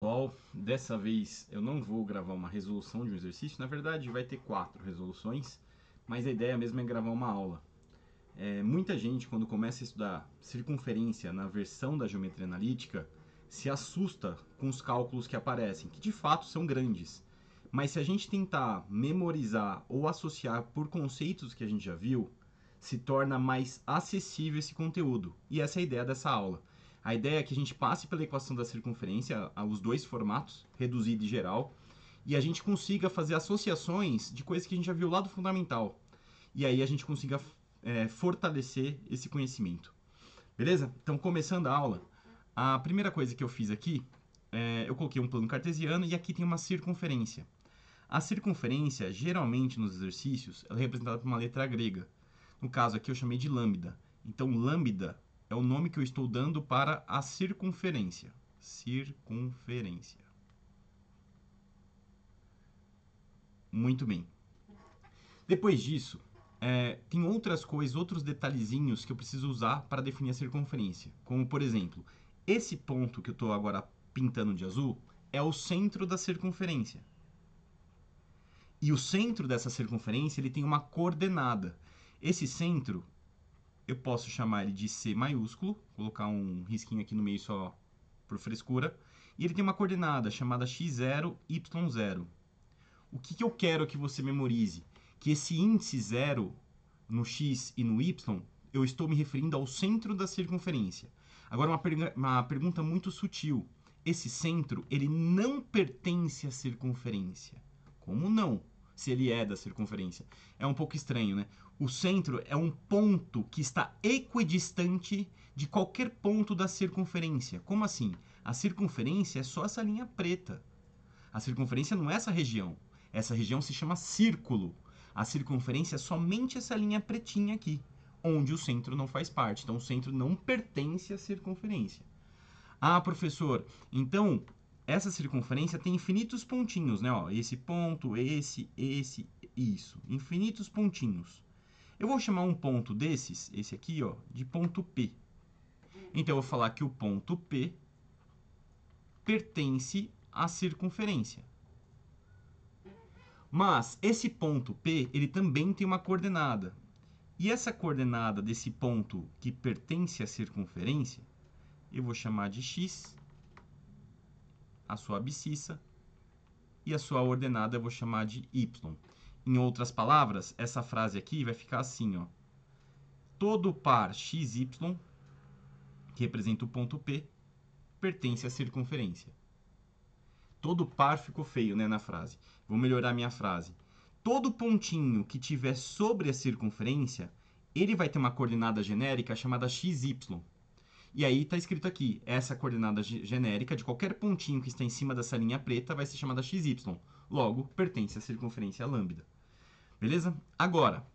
Pessoal, dessa vez eu não vou gravar uma resolução de um exercício, na verdade vai ter 4 resoluções, mas a ideia mesmo é gravar uma aula. Muita gente, quando começa a estudar circunferência na versão da geometria analítica, se assusta com os cálculos que aparecem, que de fato são grandes. Mas se a gente tentar memorizar ou associar por conceitos que a gente já viu, se torna mais acessível esse conteúdo. E essa é a ideia dessa aula. A ideia é que a gente passe pela equação da circunferência, os dois formatos, reduzido e geral, e a gente consiga fazer associações de coisas que a gente já viu lá do fundamental. E aí a gente consiga fortalecer esse conhecimento. Beleza? Então, começando a aula, a primeira coisa que eu fiz aqui, eu coloquei um plano cartesiano e aqui tem uma circunferência. A circunferência, geralmente nos exercícios, ela é representada por uma letra grega. No caso aqui eu chamei de lambda. Então, lambda é o nome que eu estou dando para a circunferência. Circunferência. Muito bem. Depois disso, tem outras coisas, outros detalhezinhos que eu preciso usar para definir a circunferência. Como, por exemplo, esse ponto que eu estou agora pintando de azul é o centro da circunferência. E o centro dessa circunferência ele tem uma coordenada. Esse centro, eu posso chamar ele de C maiúsculo, colocar um risquinho aqui no meio só por frescura. E ele tem uma coordenada chamada x0, y0. O que eu quero que você memorize? Que esse índice 0 no x e no y, eu estou me referindo ao centro da circunferência. Agora, uma pergunta muito sutil. Esse centro, ele não pertence à circunferência. Como não? Se ele é da circunferência. É um pouco estranho, né? O centro é um ponto que está equidistante de qualquer ponto da circunferência. Como assim? A circunferência é só essa linha preta. A circunferência não é essa região. Essa região se chama círculo. A circunferência é somente essa linha pretinha aqui, onde o centro não faz parte. Então, o centro não pertence à circunferência. Ah, professor, então essa circunferência tem infinitos pontinhos, né? Ó, esse ponto, esse, isso. Infinitos pontinhos. Eu vou chamar um ponto desses, esse aqui, ó, de ponto P. Então, eu vou falar que o ponto P pertence à circunferência. Mas esse ponto P, ele também tem uma coordenada. E essa coordenada desse ponto que pertence à circunferência, eu vou chamar de x, a sua abscissa, e a sua ordenada eu vou chamar de y. Em outras palavras, essa frase aqui vai ficar assim, ó. Todo par xy, que representa o ponto P, pertence à circunferência. Todo par ficou feio, né, na frase. Vou melhorar minha frase. Todo pontinho que tiver sobre a circunferência, ele vai ter uma coordenada genérica chamada xy. E aí está escrito aqui, essa coordenada genérica de qualquer pontinho que está em cima dessa linha preta vai ser chamada xy. Logo, pertence à circunferência lambda. Beleza? Agora,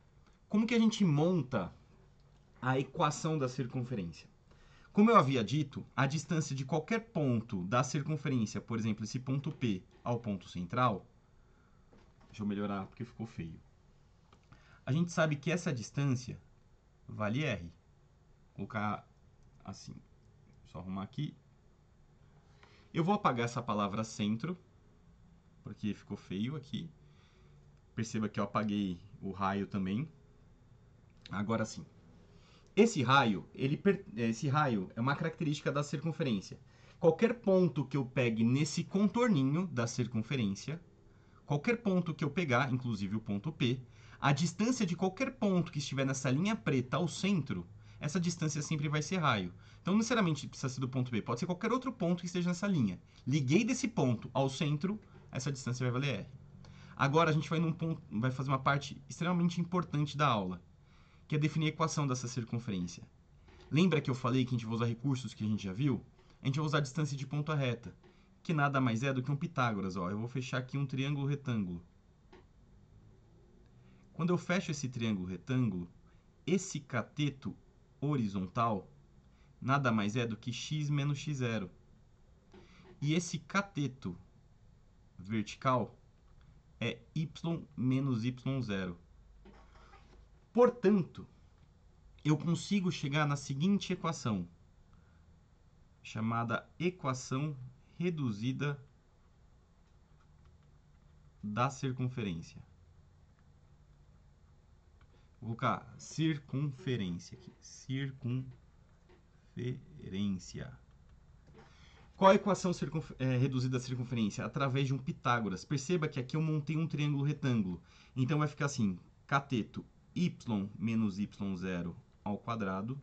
como que a gente monta a equação da circunferência? Como eu havia dito, a distância de qualquer ponto da circunferência, por exemplo, esse ponto P ao ponto central, deixa eu melhorar porque ficou feio. A gente sabe que essa distância vale R. Vou colocar assim, só arrumar aqui. Eu vou apagar essa palavra centro, porque ficou feio aqui. Perceba que eu apaguei o raio também. Agora sim. Esse raio é uma característica da circunferência. Qualquer ponto que eu pegue nesse contorninho da circunferência, qualquer ponto que eu pegar, inclusive o ponto P, a distância de qualquer ponto que estiver nessa linha preta ao centro, essa distância sempre vai ser raio. Então, não necessariamente precisa ser do ponto P, pode ser qualquer outro ponto que esteja nessa linha. Liguei desse ponto ao centro, essa distância vai valer R. Agora, a gente vai fazer uma parte extremamente importante da aula, que é definir a equação dessa circunferência. Lembra que eu falei que a gente vai usar recursos que a gente já viu? A gente vai usar a distância de ponto a reta, que nada mais é do que um Pitágoras. Ó. Eu vou fechar aqui um triângulo retângulo. Quando eu fecho esse triângulo retângulo, esse cateto horizontal nada mais é do que x menos x0. E esse cateto vertical é y menos y0. Portanto, eu consigo chegar na seguinte equação, chamada equação reduzida da circunferência. Vou colocar circunferência aqui. Circunferência. Qual a equação reduzida da circunferência? Através de um Pitágoras. Perceba que aqui eu montei um triângulo retângulo. Então vai ficar assim, cateto y menos y0 ao quadrado,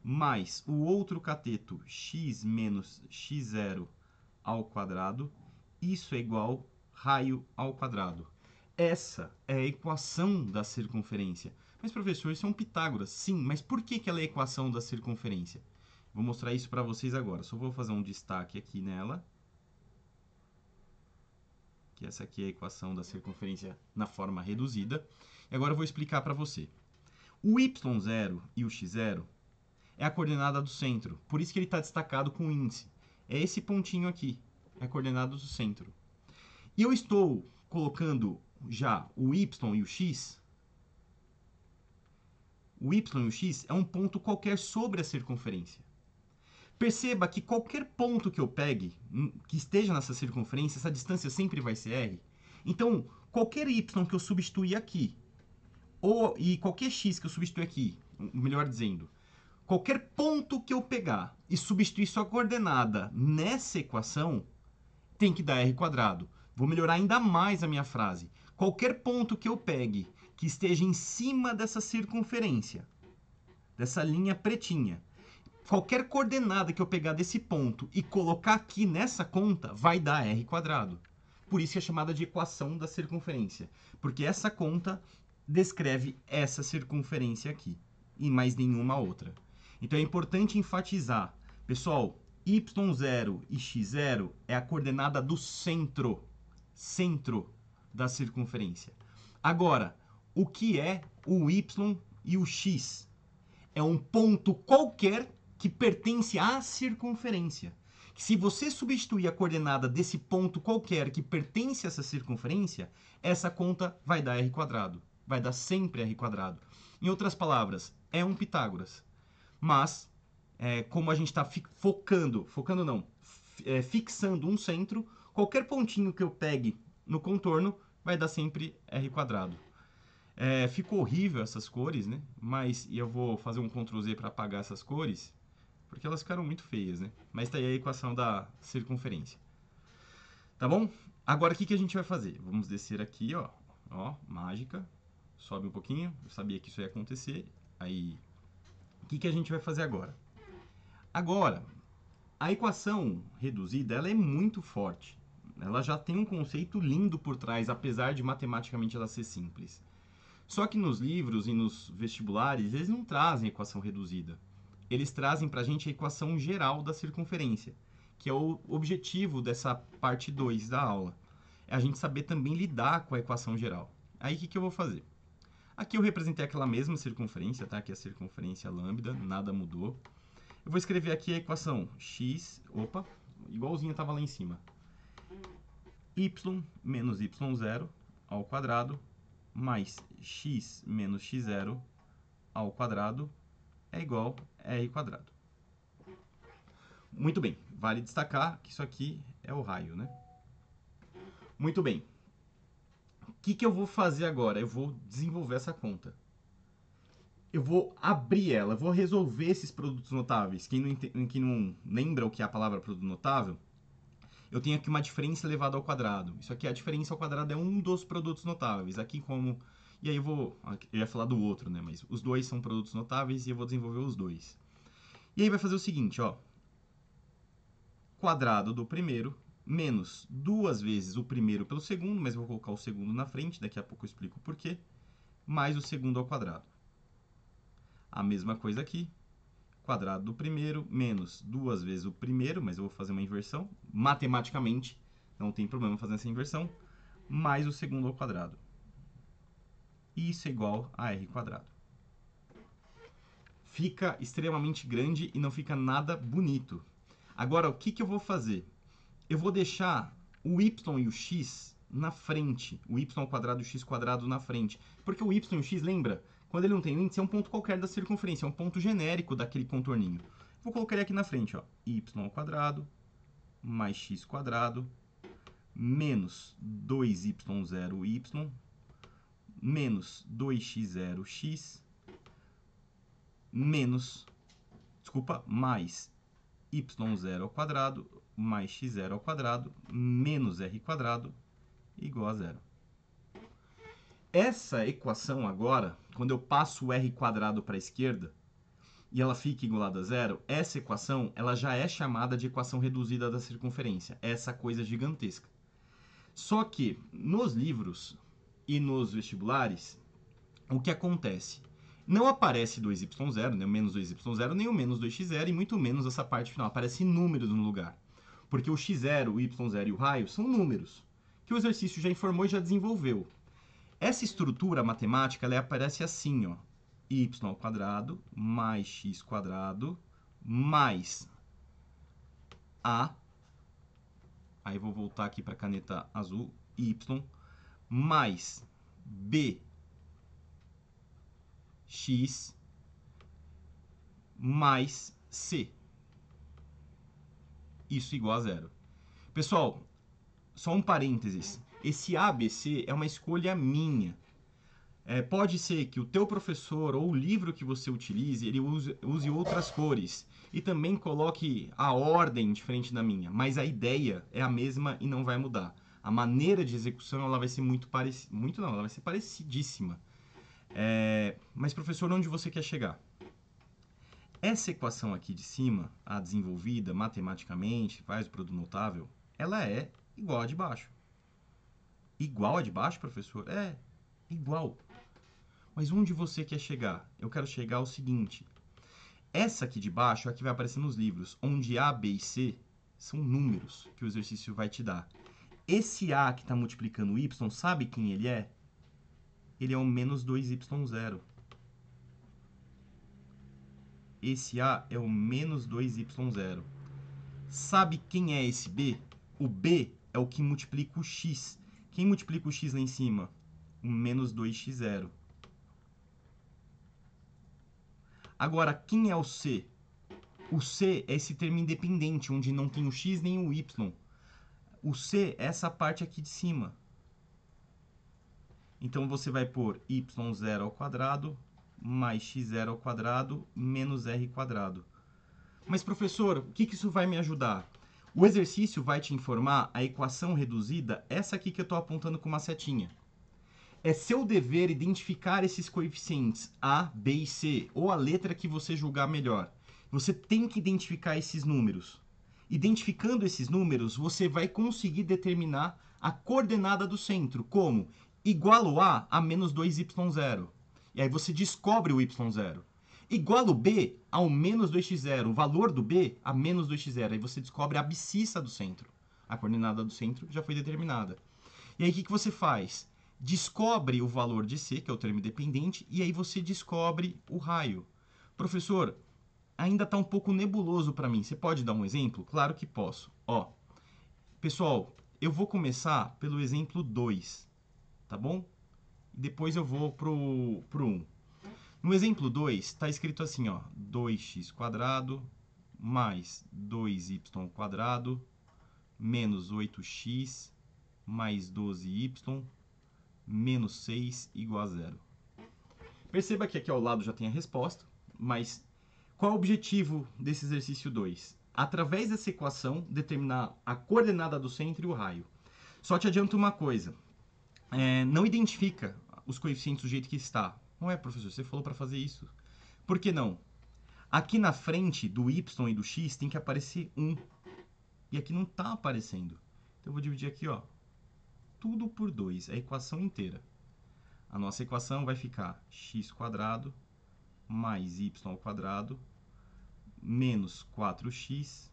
mais o outro cateto x menos x0 ao quadrado. Isso é igual raio ao quadrado. Essa é a equação da circunferência. Mas, professor, isso é um Pitágoras. Sim, mas por que ela é a equação da circunferência? Vou mostrar isso para vocês agora. Só vou fazer um destaque aqui nela. Que essa aqui é a equação da circunferência na forma reduzida. E agora eu vou explicar para você. O y0 e o x0 é a coordenada do centro. Por isso que ele está destacado com o índice. É esse pontinho aqui. É a coordenada do centro. E eu estou colocando já o y e o x. O y e o x é um ponto qualquer sobre a circunferência. Perceba que qualquer ponto que eu pegue, que esteja nessa circunferência, essa distância sempre vai ser r. Então, qualquer y que eu substituir aqui, e qualquer x que eu substituir aqui, melhor dizendo, qualquer ponto que eu pegar e substituir sua coordenada nessa equação, tem que dar r². Vou melhorar ainda mais a minha frase. Qualquer ponto que eu pegue que esteja em cima dessa circunferência, dessa linha pretinha, qualquer coordenada que eu pegar desse ponto e colocar aqui nessa conta, vai dar r². Por isso que é chamada de equação da circunferência. Porque essa conta descreve essa circunferência aqui e mais nenhuma outra. Então é importante enfatizar, pessoal, y0 e x0 é a coordenada do centro da circunferência. Agora, o que é o y e o x? É um ponto qualquer que pertence à circunferência. Se você substituir a coordenada desse ponto qualquer que pertence a essa circunferência, essa conta vai dar r². Vai dar sempre r². Em outras palavras, é um Pitágoras. Mas, como a gente está fixando um centro, qualquer pontinho que eu pegue no contorno vai dar sempre r². Ficou horrível essas cores, né? Mas eu vou fazer um Ctrl Z para apagar essas cores, porque elas ficaram muito feias, né? Mas tá aí a equação da circunferência. Tá bom? Agora, o que a gente vai fazer? Vamos descer aqui, ó. Ó, mágica. Sobe um pouquinho. Eu sabia que isso ia acontecer. Aí, o que a gente vai fazer agora? Agora, a equação reduzida, ela é muito forte. Ela já tem um conceito lindo por trás, apesar de matematicamente ela ser simples. Só que nos livros e nos vestibulares, eles não trazem equação reduzida. Eles trazem para a gente a equação geral da circunferência, que é o objetivo dessa parte 2 da aula. É a gente saber também lidar com a equação geral. Aí, o que eu vou fazer? Aqui eu representei aquela mesma circunferência, tá? Aqui é a circunferência lambda, nada mudou. Eu vou escrever aqui a equação x, igualzinho estava lá em cima. Y menos y0 ao quadrado, mais x menos x0 ao quadrado é igual a r². Muito bem, vale destacar que isso aqui é o raio, né? Muito bem. O que eu vou fazer agora? Eu vou desenvolver essa conta. Eu vou abrir ela, eu vou resolver esses produtos notáveis. Quem não lembra o que é a palavra produto notável, eu tenho aqui uma diferença elevada ao quadrado. Isso aqui, a diferença ao quadrado é um dos produtos notáveis. Aqui como... E aí eu ia falar do outro, né? Mas os dois são produtos notáveis e eu vou desenvolver os dois. E aí vai fazer o seguinte, ó. Quadrado do primeiro menos 2 vezes o primeiro pelo segundo, mas eu vou colocar o segundo na frente, daqui a pouco eu explico o porquê, mais o segundo ao quadrado. A mesma coisa aqui. Quadrado do primeiro menos 2 vezes o primeiro, mas eu vou fazer uma inversão. Matematicamente, não tem problema fazer essa inversão, mais o segundo ao quadrado. Isso é igual a r². Fica extremamente grande e não fica nada bonito. Agora, o que eu vou fazer? Eu vou deixar o y e o x na frente. O y² e o x² na frente. Porque o y e o x, lembra? Quando ele não tem índice, é um ponto qualquer da circunferência. É um ponto genérico daquele contorninho. Vou colocar ele aqui na frente, ó. Y² mais x quadrado, menos 2y0y, menos 2x0x, mais y0 ao quadrado, mais x0 ao quadrado, menos r quadrado, igual a zero. Essa equação agora, quando eu passo o r quadrado para a esquerda, e ela fica igualada a zero, essa equação ela já é chamada de equação reduzida da circunferência, essa coisa gigantesca. Só que nos livros e nos vestibulares, o que acontece? Não aparece 2y0, nem o menos 2y0, nem o menos 2x0, e muito menos essa parte final. Aparece números no lugar. Porque o x0, o y0 e o raio são números, que o exercício já informou e já desenvolveu. Essa estrutura matemática, ela aparece assim, ó. Y ao quadrado mais x quadrado mais a, aí vou voltar aqui para a caneta azul, y, mais b x mais c. Isso igual a zero. Pessoal, só um parênteses. Esse ABC é uma escolha minha. Pode ser que o teu professor ou o livro que você utilize, ele use outras cores e também coloque a ordem diferente da minha, mas a ideia é a mesma e não vai mudar. A maneira de execução ela vai ser ela vai ser parecidíssima. Mas professor, onde você quer chegar? Essa equação aqui de cima, a desenvolvida matematicamente, faz o produto notável, ela é igual a de baixo. Igual a de baixo, professor? É, igual. Mas onde você quer chegar? Eu quero chegar ao seguinte. Essa aqui de baixo é a que vai aparecer nos livros, onde A, B e C são números que o exercício vai te dar. Esse A que está multiplicando o Y, sabe quem ele é? Ele é o menos 2y0. Esse A é o menos 2y0. Sabe quem é esse B? O B é o que multiplica o x. Quem multiplica o x lá em cima? O menos 2x0. Agora, quem é o C? O C é esse termo independente, onde não tem o x nem o y. O C é essa parte aqui de cima. Então, você vai pôr y0 ao quadrado mais x0 ao quadrado menos r quadrado. Mas, professor, o que isso vai me ajudar? O exercício vai te informar a equação reduzida, essa aqui que eu estou apontando com uma setinha. É seu dever identificar esses coeficientes A, B e C, ou a letra que você julgar melhor. Você tem que identificar esses números. Identificando esses números, você vai conseguir determinar a coordenada do centro, como igual a menos 2y0. E aí você descobre o y0. Igual o B ao menos 2x0, o valor do B a menos 2x0. Aí você descobre a abscissa do centro. A coordenada do centro já foi determinada. E aí o que você faz? Descobre o valor de C, que é o termo dependente, e aí você descobre o raio. Professor, ainda está um pouco nebuloso para mim. Você pode dar um exemplo? Claro que posso. Ó, pessoal, eu vou começar pelo exemplo 2, tá bom? E depois eu vou pro 1. No exemplo 2, está escrito assim, ó, 2x² mais 2y² menos 8x mais 12y menos 6 igual a zero. Perceba que aqui ao lado já tem a resposta, mas qual é o objetivo desse exercício 2? Através dessa equação, determinar a coordenada do centro e o raio. Só te adianto uma coisa, não identifica os coeficientes do jeito que está. Não é, professor, você falou para fazer isso. Por que não? Aqui na frente do y e do x tem que aparecer 1. E aqui não está aparecendo. Então eu vou dividir aqui, ó, tudo por 2, a equação inteira. A nossa equação vai ficar x² mais y² menos 4x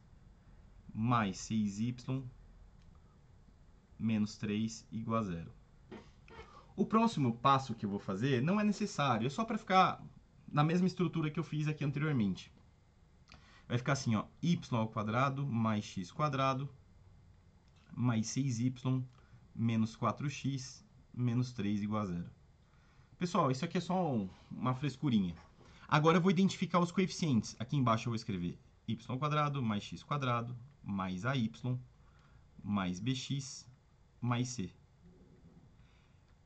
mais 6y menos 3 igual a zero. O próximo passo que eu vou fazer não é necessário, é só para ficar na mesma estrutura que eu fiz aqui anteriormente. Vai ficar assim, ó, y² mais x² mais 6y menos 4x menos 3 igual a zero. Pessoal, isso aqui é só uma frescurinha. Agora eu vou identificar os coeficientes. Aqui embaixo eu vou escrever y² mais x² mais AY mais BX mais C.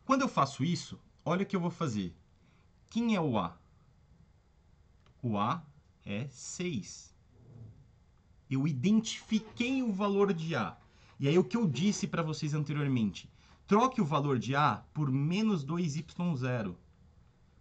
Quando eu faço isso, olha o que eu vou fazer. Quem é o A? O A é 6. Eu identifiquei o valor de A. E aí o que eu disse para vocês anteriormente. Troque o valor de A por menos 2y0.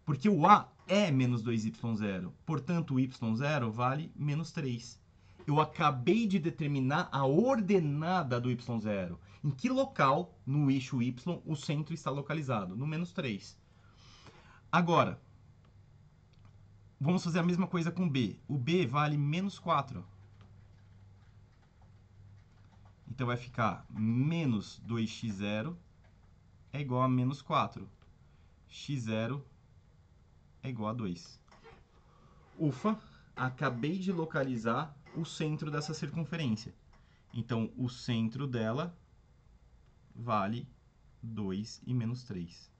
Porque o A é menos 2y0. Portanto, o y0 vale menos 3. Eu acabei de determinar a ordenada do y0. Em que local no eixo y o centro está localizado? No menos 3. Agora, vamos fazer a mesma coisa com B. O B vale menos 4. Então vai ficar menos 2x0 é igual a menos 4. x0 é igual a 2. Ufa, acabei de localizar o centro dessa circunferência. Então, o centro dela vale 2 e menos 3.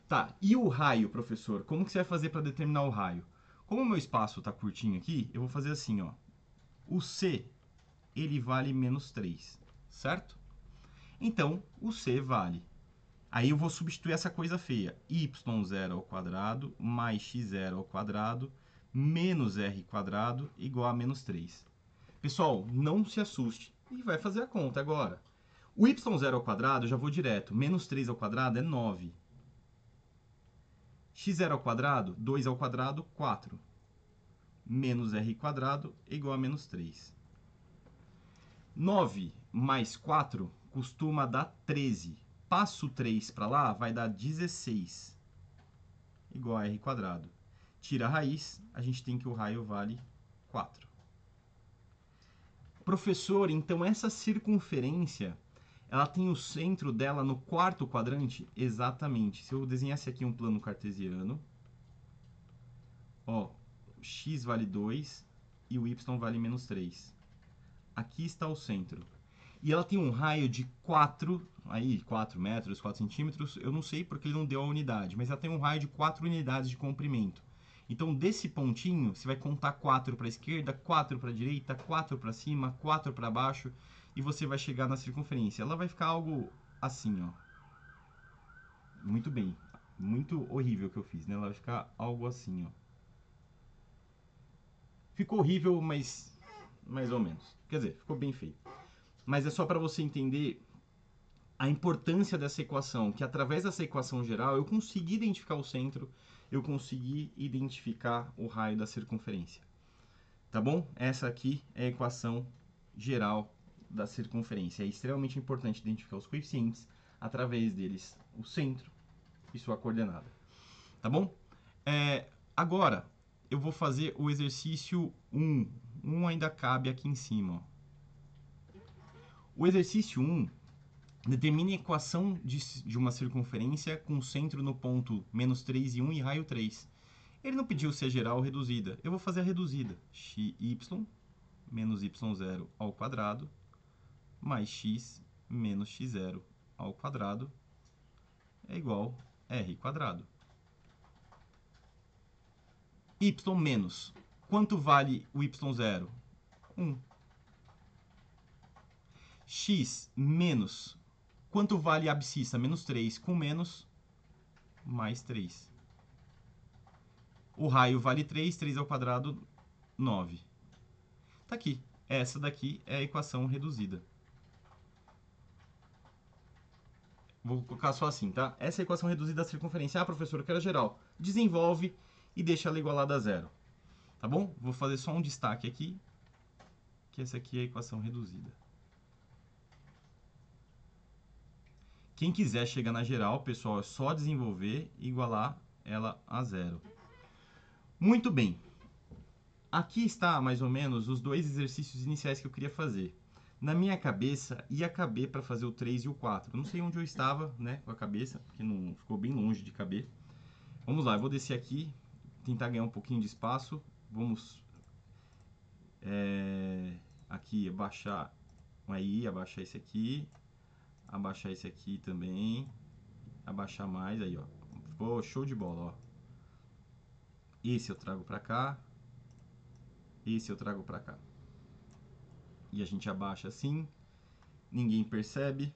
Tá, e o raio, professor? Como que você vai fazer para determinar o raio? Como o meu espaço está curtinho aqui, eu vou fazer assim, ó. O C, ele vale menos 3, certo? Então, o C vale. Aí eu vou substituir essa coisa feia. y0 ao quadrado mais x0 ao quadrado menos r quadrado igual a menos 3. Pessoal, não se assuste. E vai fazer a conta agora. O y0 ao quadrado, eu já vou direto. Menos 3 ao quadrado é 9. x0 ao quadrado, 2 ao quadrado, 4. Menos r quadrado igual a menos 3. 9 mais 4 costuma dar 13. Passo 3 para lá, vai dar 16. Igual a r quadrado. Tira a raiz, a gente tem que o raio vale 4. Professor, então essa circunferência, ela tem o centro dela no quarto quadrante? Exatamente. Se eu desenhasse aqui um plano cartesiano, ó, x vale 2 e o y vale menos 3. Aqui está o centro. E ela tem um raio de 4 metros, 4 centímetros, eu não sei porque ele não deu a unidade, mas ela tem um raio de 4 unidades de comprimento. Então, desse pontinho, você vai contar 4 para a esquerda, 4 para a direita, 4 para cima, 4 para baixo, e você vai chegar na circunferência. Ela vai ficar algo assim, ó. Muito bem. Muito horrível que eu fiz, né? Ela vai ficar algo assim, ó. Ficou horrível, mas mais ou menos. Quer dizer, ficou bem feito. Mas é só para você entender a importância dessa equação, que através dessa equação geral eu consegui identificar o centro, eu consegui identificar o raio da circunferência. Tá bom? Essa aqui é a equação geral da circunferência. É extremamente importante identificar os coeficientes, através deles o centro e sua coordenada. Tá bom? Agora, eu vou fazer o exercício 1. 1 ainda cabe aqui em cima. Ó. O exercício 1 determine a equação de uma circunferência com centro no ponto menos 3 e 1 e raio 3. Ele não pediu se é geral ou reduzida. Eu vou fazer a reduzida. Xy menos y0 ao quadrado mais x menos x0 ao quadrado é igual a r quadrado. Y menos. Quanto vale o y0? 1. X menos. Quanto vale a abscissa? Menos 3 com menos, mais 3. O raio vale 3, 3 ao quadrado, 9. Tá aqui. Essa daqui é a equação reduzida. Vou colocar só assim, tá? Essa é a equação reduzida da circunferência. Ah, professor, eu quero a geral. Desenvolve e deixa ela igualada a zero. Tá bom? Vou fazer só um destaque aqui, que essa aqui é a equação reduzida. Quem quiser chegar na geral, pessoal, é só desenvolver e igualar ela a zero. Muito bem. Aqui está, mais ou menos, os dois exercícios iniciais que eu queria fazer. Na minha cabeça, ia caber para fazer o 3 e o 4. Eu não sei onde eu estava, né, com a cabeça, porque não ficou bem longe de caber. Vamos lá, eu vou descer aqui, tentar ganhar um pouquinho de espaço. Vamos aqui abaixar, aí, abaixar esse aqui, abaixar esse aqui também, abaixar mais, aí, ó. Ficou show de bola, ó. Esse eu trago para cá, esse eu trago para cá. E a gente abaixa assim, ninguém percebe,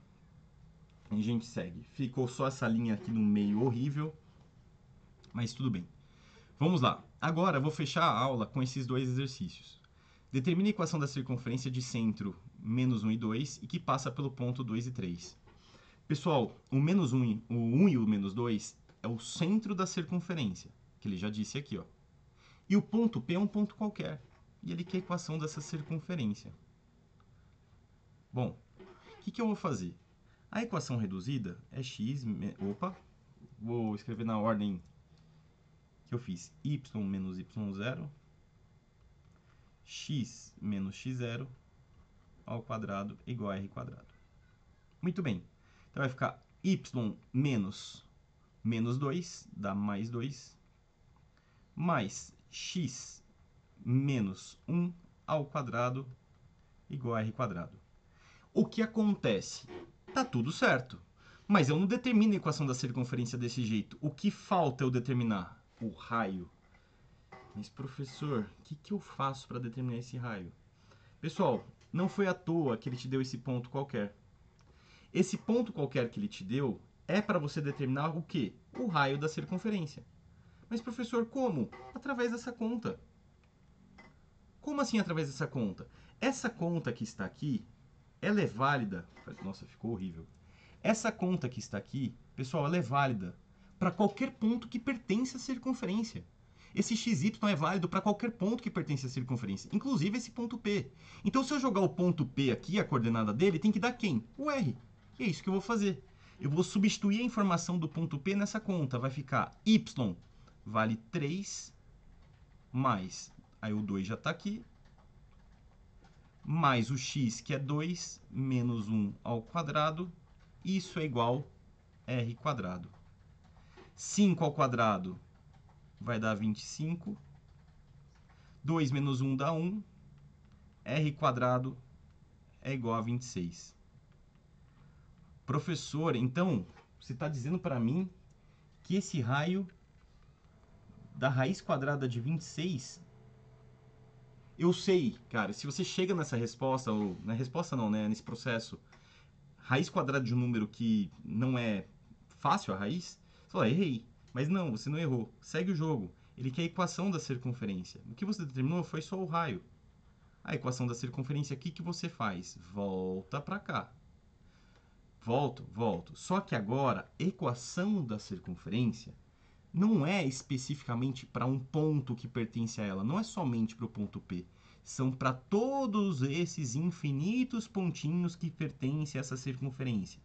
e a gente segue. Ficou só essa linha aqui no meio horrível, mas tudo bem. Vamos lá. Agora eu vou fechar a aula com esses dois exercícios. Determine a equação da circunferência de centro menos 1 e 2 e que passa pelo ponto 2 e 3. Pessoal, o menos 1, o 1 e o menos 2 é o centro da circunferência, que ele já disse aqui, ó. E o ponto P é um ponto qualquer, e ele quer a equação dessa circunferência. Bom, o que eu vou fazer? A equação reduzida é x... Opa, vou escrever na ordem que eu fiz. Y menos y0, x menos x0 ao quadrado igual a r quadrado. Muito bem. Então vai ficar y menos menos 2, dá mais 2, mais x menos 1 ao quadrado igual a r quadrado. O que acontece? Tá tudo certo. Mas eu não determino a equação da circunferência desse jeito. O que falta eu determinar? O raio. Mas, professor, o que eu faço para determinar esse raio? Pessoal, não foi à toa que ele te deu esse ponto qualquer. Esse ponto qualquer que ele te deu é para você determinar o quê? O raio da circunferência. Mas, professor, como? Através dessa conta. Como assim através dessa conta? Essa conta que está aqui, ela é válida... Nossa, ficou horrível. Essa conta que está aqui, pessoal, ela é válida para qualquer ponto que pertence à circunferência. Esse xy é válido para qualquer ponto que pertence à circunferência, inclusive esse ponto P. Então, se eu jogar o ponto P aqui, a coordenada dele, tem que dar quem? O R. E é isso que eu vou fazer. Eu vou substituir a informação do ponto P nessa conta. Vai ficar y vale 3 mais, aí o 2 já está aqui, mais o x, que é 2, menos 1 ao quadrado. Isso é igual a r quadrado. 5 ao quadrado vai dar 25. 2 menos 1 dá 1. R quadrado é igual a 26. Professor, então, você está dizendo para mim que esse raio da raiz quadrada de 26... Eu sei, cara, se você chega nessa resposta, ou na resposta não, né, nesse processo, raiz quadrada de um número que não é fácil a raiz, você fala, errei. Mas não, você não errou. Segue o jogo. Ele quer a equação da circunferência. O que você determinou foi só o raio. A equação da circunferência, o que você faz? Volta para cá. Volto. Só que agora, equação da circunferência não é especificamente para um ponto que pertence a ela. Não é somente para o ponto P. São para todos esses infinitos pontinhos que pertencem a essa circunferência.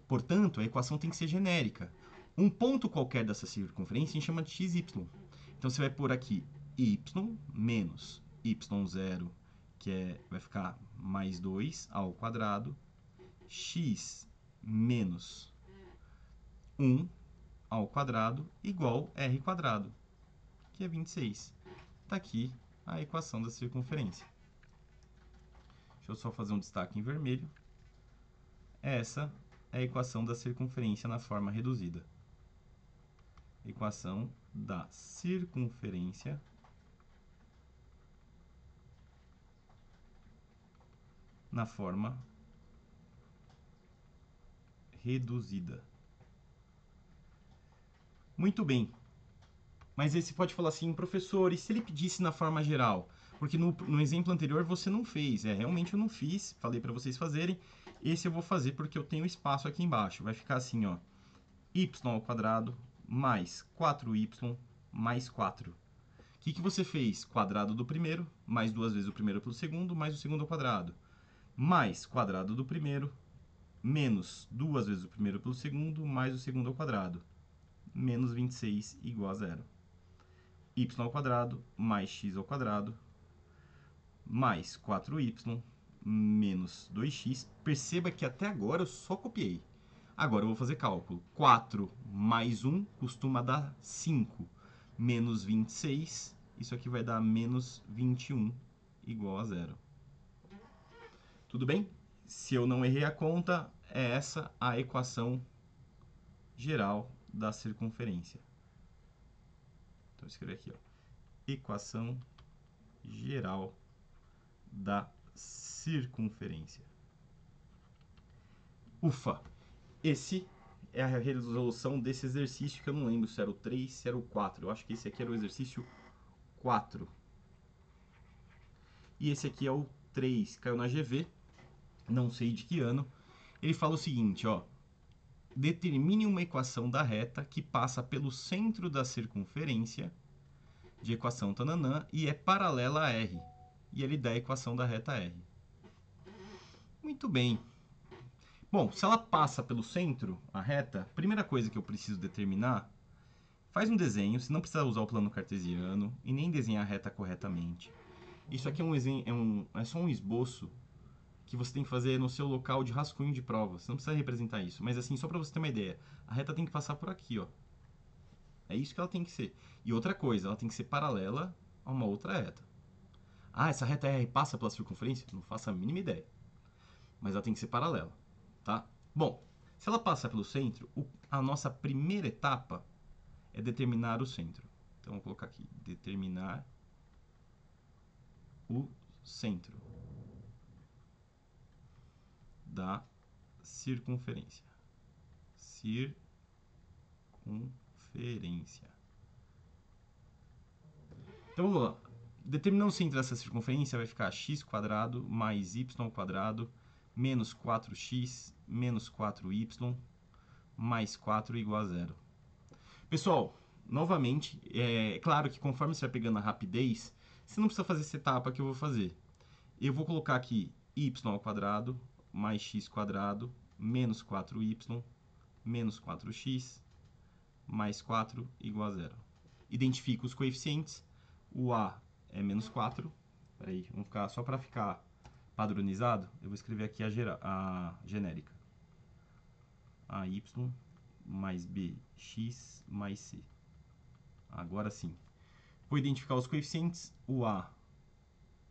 Portanto, a equação tem que ser genérica. Um ponto qualquer dessa circunferência a gente chama de xy. Então, você vai pôr aqui y menos y0, que vai ficar mais 2 ao quadrado, x menos 1 ao quadrado igual a r quadrado, que é 26. Está aqui a equação da circunferência. Deixa eu só fazer um destaque em vermelho. Essa é a equação da circunferência na forma reduzida. Equação da circunferência na forma reduzida. Muito bem. Mas aí você pode falar assim, professor, e se ele pedisse na forma geral? Porque no exemplo anterior você não fez. Realmente eu não fiz, falei para vocês fazerem. Esse eu vou fazer porque eu tenho espaço aqui embaixo. Vai ficar assim, ó, y ao quadrado mais 4y mais 4. O que você fez? Quadrado do primeiro, mais duas vezes o primeiro pelo segundo, mais o segundo ao quadrado. Mais quadrado do primeiro, menos duas vezes o primeiro pelo segundo, mais o segundo ao quadrado. Menos 26 igual a zero. Y ao quadrado mais x ao quadrado mais 4y menos 2x. Perceba que até agora eu só copiei. Agora eu vou fazer cálculo. 4 mais 1 costuma dar 5. Menos 26, isso aqui vai dar menos 21 igual a zero. Tudo bem? Se eu não errei a conta, é essa a equação geral da circunferência. Então, eu escrevi aqui, ó, equação geral da circunferência. Ufa! Esse é a resolução desse exercício, que eu não lembro se era o 3, se era o 4. Eu acho que esse aqui era o exercício 4. E esse aqui é o 3, caiu na GV, não sei de que ano. Ele fala o seguinte, ó. Determine uma equação da reta que passa pelo centro da circunferência de equação tananã e é paralela a R. E ele dá a equação da reta R. Muito bem. Bom, se ela passa pelo centro, a reta, a primeira coisa que eu preciso determinar, faz um desenho, você não precisa usar o plano cartesiano e nem desenhar a reta corretamente. Isso aqui é só um esboço que você tem que fazer no seu local de rascunho de prova. Você não precisa representar isso, mas assim, só para você ter uma ideia, a reta tem que passar por aqui, ó. É isso que ela tem que ser. E outra coisa, ela tem que ser paralela a uma outra reta. Ah, essa reta R passa pela circunferência? Não faço a mínima ideia. Mas ela tem que ser paralela, tá? Bom, se ela passa pelo centro, a nossa primeira etapa é determinar o centro. Então, vou colocar aqui, determinar o centro da circunferência. Circunferência. Então, vamos lá. Determinando o centro dessa circunferência, vai ficar x² mais y² menos 4x menos 4y mais 4 igual a 0. Pessoal, novamente, é claro que conforme você vai pegando a rapidez, você não precisa fazer essa etapa que eu vou fazer. Eu vou colocar aqui y² mais x² menos 4y menos 4x mais 4 igual a 0. Identifico os coeficientes. O a é menos 4. Peraí, vamos ficar, só para ficar padronizado, eu vou escrever aqui a genérica. AY mais BX mais C. Agora sim. Vou identificar os coeficientes. O A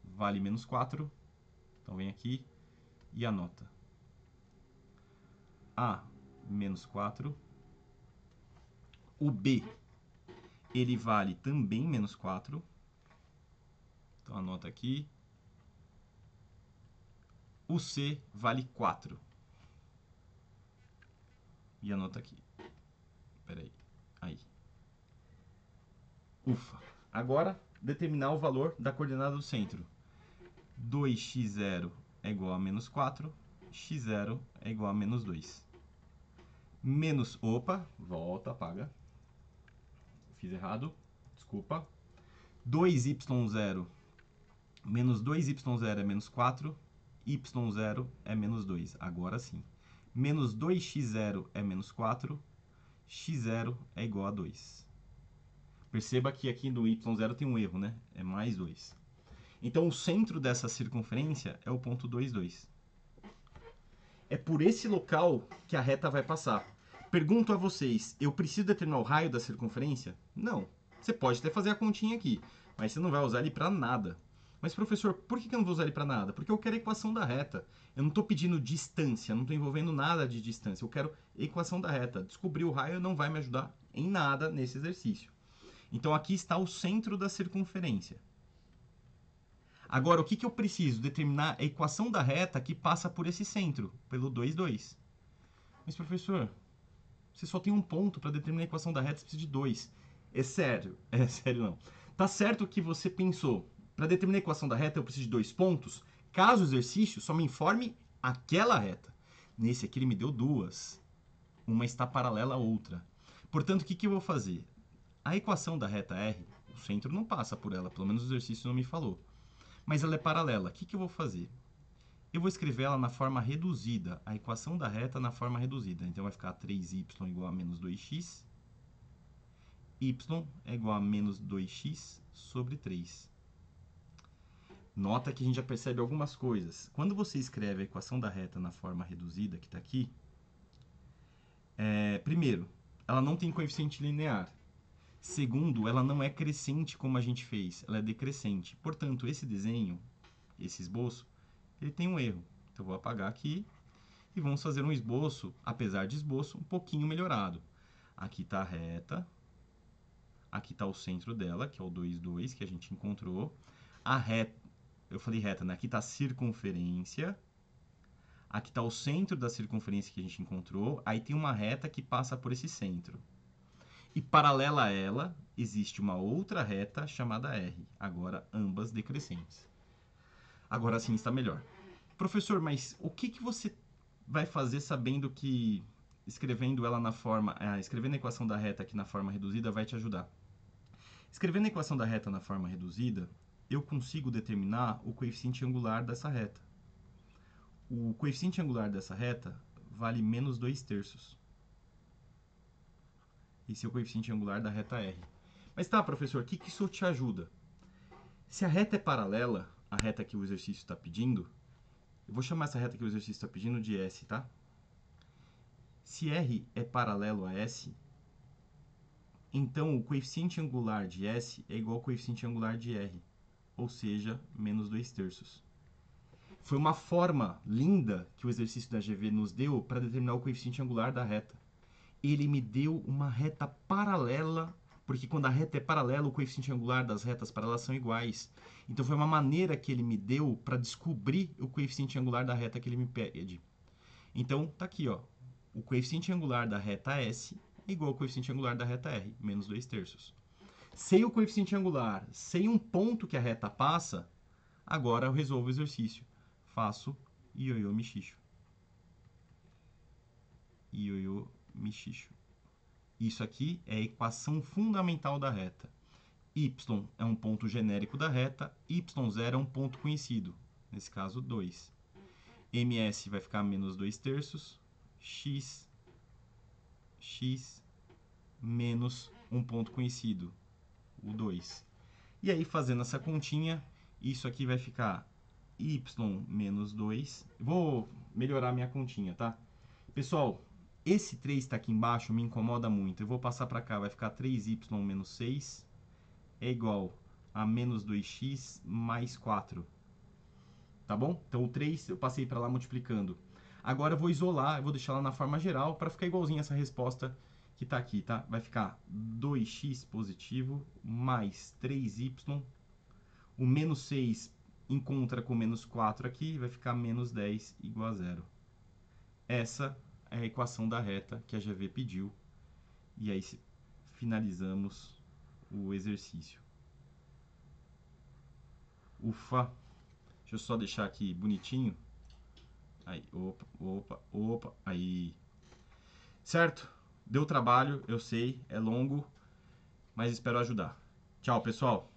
vale menos 4. Então vem aqui e anota. A menos 4. O B, ele vale também menos 4. Então anota aqui. O C vale 4. E anota aqui. Peraí. Aí. Ufa. Agora, determinar o valor da coordenada do centro. 2x0 é igual a menos 4. X0 é igual a menos 2. Menos... Opa, volta, apaga. Fiz errado. Desculpa. 2y0 menos 2y0 é menos 4. Y0 é menos 2. Agora sim. Menos 2x0 é menos 4. X0 é igual a 2. Perceba que aqui no y0 tem um erro, né? É mais 2. Então, o centro dessa circunferência é o ponto 2, 2. É por esse local que a reta vai passar. Pergunto a vocês, eu preciso determinar o raio da circunferência? Não. Você pode até fazer a continha aqui, mas você não vai usar ele para nada. Mas, professor, por que eu não vou usar ele para nada? Porque eu quero a equação da reta. Eu não estou pedindo distância, não estou envolvendo nada de distância. Eu quero equação da reta. Descobrir o raio não vai me ajudar em nada nesse exercício. Então, aqui está o centro da circunferência. Agora, o que eu preciso? Determinar a equação da reta que passa por esse centro, pelo 2, 2. Mas, professor, você só tem um ponto para determinar a equação da reta, você precisa de 2. É sério não. Tá certo que você pensou, para determinar a equação da reta eu preciso de 2 pontos? Caso o exercício só me informe aquela reta. Nesse aqui ele me deu 2. Uma está paralela à outra. Portanto, o que eu vou fazer? A equação da reta R, o centro não passa por ela, pelo menos o exercício não me falou. Mas ela é paralela. O que eu vou fazer? Eu vou escrever ela na forma reduzida, a equação da reta na forma reduzida. Então vai ficar 3y igual a menos 2x, y é igual a menos 2x sobre 3. Nota que a gente já percebe algumas coisas. Quando você escreve a equação da reta na forma reduzida, que está aqui, primeiro, ela não tem coeficiente linear. Segundo, ela não é crescente como a gente fez, ela é decrescente. Portanto, esse desenho, esse esboço, ele tem um erro. Então, eu vou apagar aqui e vamos fazer um esboço, apesar de esboço, um pouquinho melhorado. Aqui está a reta, aqui está o centro dela, que é o 2, 2, que a gente encontrou. A reta, eu falei reta, né? Aqui está a circunferência, aqui está o centro da circunferência que a gente encontrou, aí tem uma reta que passa por esse centro. E paralela a ela, existe uma outra reta chamada R, agora ambas decrescentes. Agora sim está melhor. Professor, mas o que você vai fazer sabendo que escrevendo ela na forma, escrevendo a equação da reta aqui na forma reduzida vai te ajudar? Escrevendo a equação da reta na forma reduzida, eu consigo determinar o coeficiente angular dessa reta. O coeficiente angular dessa reta vale menos 2/3. Esse é o coeficiente angular da reta R. Mas tá, professor, o que isso te ajuda? Se a reta é paralela à reta que o exercício está pedindo, eu vou chamar essa reta que o exercício está pedindo de S, tá? Se R é paralelo a S, então o coeficiente angular de S é igual ao coeficiente angular de R, ou seja, menos 2/3. Foi uma forma linda que o exercício da GV nos deu para determinar o coeficiente angular da reta. Ele me deu uma reta paralela, porque quando a reta é paralela, o coeficiente angular das retas paralelas são iguais. Então foi uma maneira que ele me deu para descobrir o coeficiente angular da reta que ele me pede. Então tá aqui, ó. O coeficiente angular da reta S é igual ao coeficiente angular da reta R, menos 2/3. Sei o coeficiente angular, sei um ponto que a reta passa, agora eu resolvo o exercício. Faço ioiô michixo. Ioiô michixo. Isso aqui é a equação fundamental da reta. Y é um ponto genérico da reta, y0 é um ponto conhecido, nesse caso 2. ms vai ficar menos 2/3, x menos um ponto conhecido, o 2. E aí, fazendo essa continha, isso aqui vai ficar y menos 2. Vou melhorar minha continha, tá? Pessoal, esse 3 está aqui embaixo me incomoda muito. Eu vou passar para cá, vai ficar 3y menos 6 é igual a menos 2x mais 4. Tá bom? Então o 3 eu passei para lá multiplicando. Agora eu vou isolar, eu vou deixar lá na forma geral para ficar igualzinho essa resposta que está aqui, tá? Vai ficar 2x positivo mais 3y. O menos 6 encontra com menos 4 aqui, vai ficar menos 10 igual a 0. Essa é a equação da reta que a GV pediu. E aí finalizamos o exercício. Ufa! Deixa eu só deixar aqui bonitinho. Aí, opa, aí. Certo? Deu trabalho, eu sei, é longo, mas espero ajudar. Tchau, pessoal!